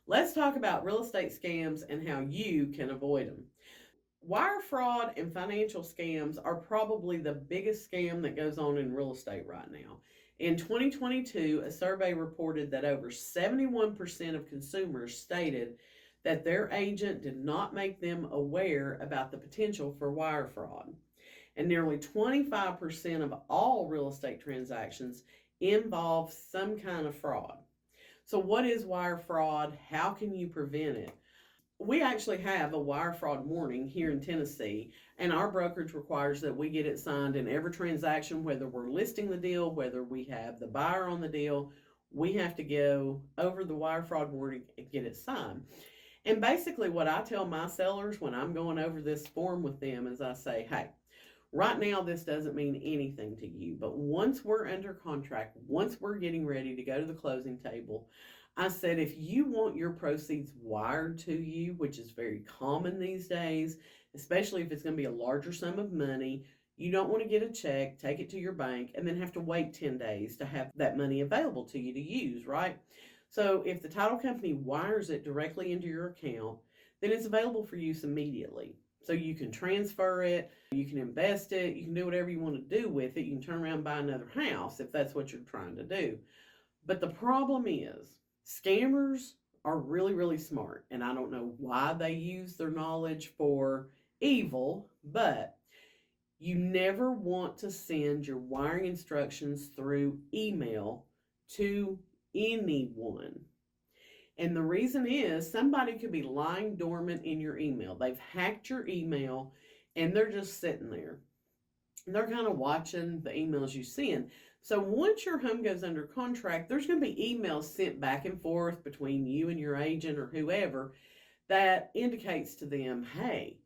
Let's talk about real estate scams and how you can avoid them. Wire fraud and financial scams are probably the biggest scam that goes on in real estate right now. In 2022, a survey reported that over 71% of consumers stated that their agent did not make them aware about the potential for wire fraud. And nearly 25% of all real estate transactions involve some kind of fraud. So, what is wire fraud? How can you prevent it? We actually have a wire fraud warning here in Tennessee, and our brokerage requires that we get it signed in every transaction, whether we're listing the deal, whether we have the buyer on the deal. We have to go over the wire fraud warning and get it signed. And basically, what I tell my sellers when I'm going over this form with them is I say, hey, right now, this doesn't mean anything to you, but once we're under contract, once we're getting ready to go to the closing table, I said, if you want your proceeds wired to you, which is very common these days, especially if it's going to be a larger sum of money, you don't want to get a check, take it to your bank, and then have to wait 10 days to have that money available to you to use, right? So if the title company wires it directly into your account, then it's available for use immediately. So you can transfer it, you can invest it, you can do whatever you want to do with it. You can turn around and buy another house if that's what you're trying to do. But the problem is, scammers are really, really smart. And I don't know why they use their knowledge for evil, but you never want to send your wiring instructions through email to anyone. And the reason is somebody could be lying dormant in your email. They've hacked your email and they're just sitting there. They're kind of watching the emails you send. So once your home goes under contract, there's going to be emails sent back and forth between you and your agent or whoever that indicates to them, hey,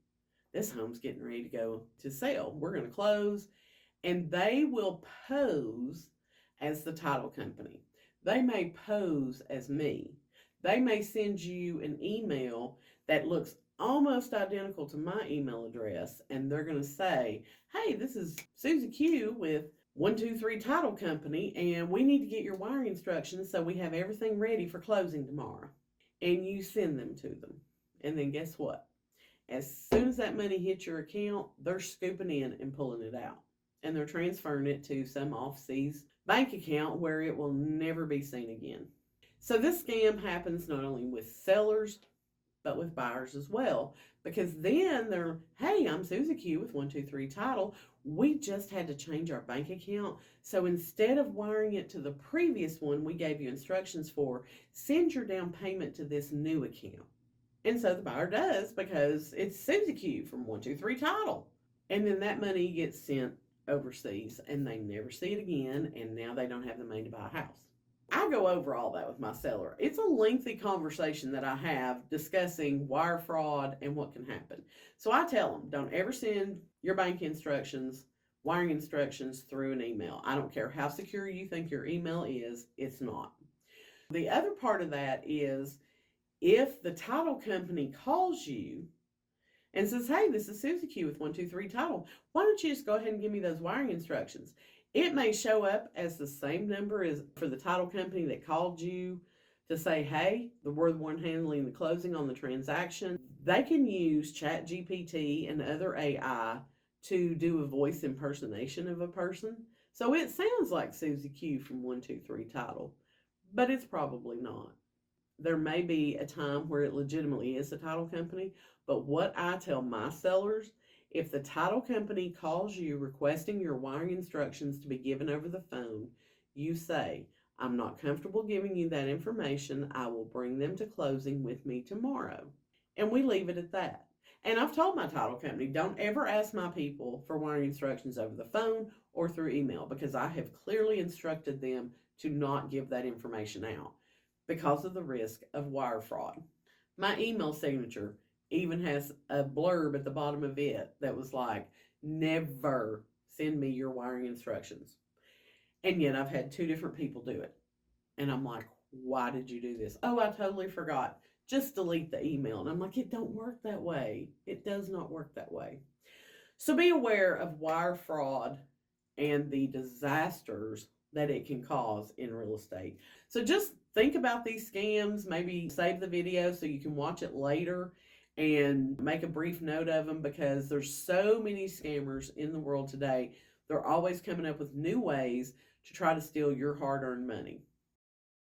this home's getting ready to go to sale. We're going to close. And they will pose as the title company. They may pose as me. They may send you an email that looks almost identical to my email address, and they're going to say, hey, this is Susie Q with 123 Title Company, and we need to get your wiring instructions so we have everything ready for closing tomorrow. And you send them to them. And then guess what? As soon as that money hits your account, they're scooping in and pulling it out. And they're transferring it to some off-seas bank account where it will never be seen again. So this scam happens not only with sellers, but with buyers as well. Because then they're, hey, I'm Susie Q with 123 Title. We just had to change our bank account. So instead of wiring it to the previous one we gave you instructions for, send your down payment to this new account. And so the buyer does because it's Susie Q from 123 Title. And then that money gets sent overseas and they never see it again. And now they don't have the money to buy a house. I go over all that with my seller. It's a lengthy conversation that I have discussing wire fraud and what can happen. So I tell them, don't ever send your bank instructions, wiring instructions through an email. I don't care how secure you think your email is, it's not. The other part of that is if the title company calls you and says, hey, this is Susie Q with 123 Title, why don't you just go ahead and give me those wiring instructions? It may show up as the same number as for the title company that called you to say, hey, we're the one handling the closing on the transaction. They can use ChatGPT and other AI to do a voice impersonation of a person. So it sounds like Susie Q from 123 Title, but it's probably not. There may be a time where it legitimately is a title company, but what I tell my sellers, if the title company calls you requesting your wiring instructions to be given over the phone, you say, I'm not comfortable giving you that information. I will bring them to closing with me tomorrow. And we leave it at that. And I've told my title company, don't ever ask my people for wiring instructions over the phone or through email because I have clearly instructed them to not give that information out because of the risk of wire fraud. My email signature even has a blurb at the bottom of it that was like, never send me your wiring instructions. And yet I've had two different people do it. And I'm like, why did you do this? Oh, I totally forgot. Just delete the email. And I'm like, it don't work that way. It does not work that way. So be aware of wire fraud and the disasters that it can cause in real estate. So just think about these scams, maybe save the video so you can watch it later and make a brief note of them, because there's so many scammers in the world today. They're always coming up with new ways to try to steal your hard-earned money.